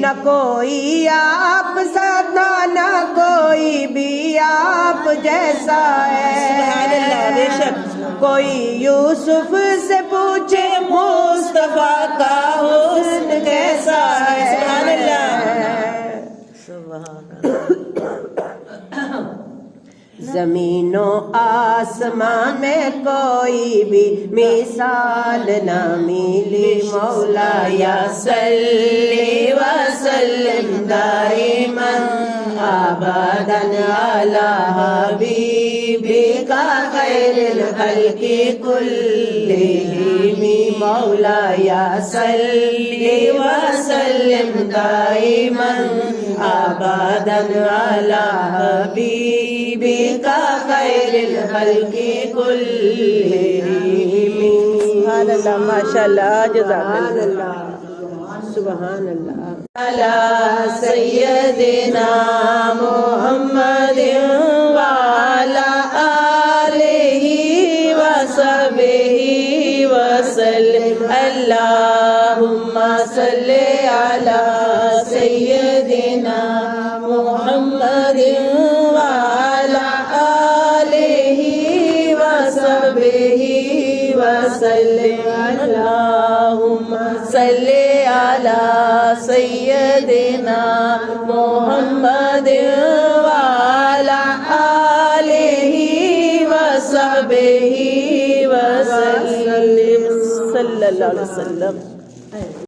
نہ کوئی آپ ساتھ نہ کوئی بھی آپ جیسا ہے، کوئی یوسف سے پوچھے مصطفیٰ کا حسن کیسا ہے، سبحان اللہ سبحان اللہ۔ زمین و آسمان میں کوئی بھی مثال نہ ملی، مولا یا صلی وسلم دائما ابدا علی حبیبک خیر الخلق کلہم، مولا یا صلی وسلم دائما ابدا علی حبیبک خیر الخلق کلہم۔ سبحان اللہ، ماشاء اللہ، جزاک اللہ، سبحان اللہ۔ علی سیدنا محمد وعلی آلہ وصحبہ وسلم، اللہم صلی علی سیدنا محمد وعلی آلہ وصحبہ وسلم، اللہم صلی علی سیدنا محمد وعلی آلہ وصحبہ وسلم، صلی اللہ علیہ وسلم۔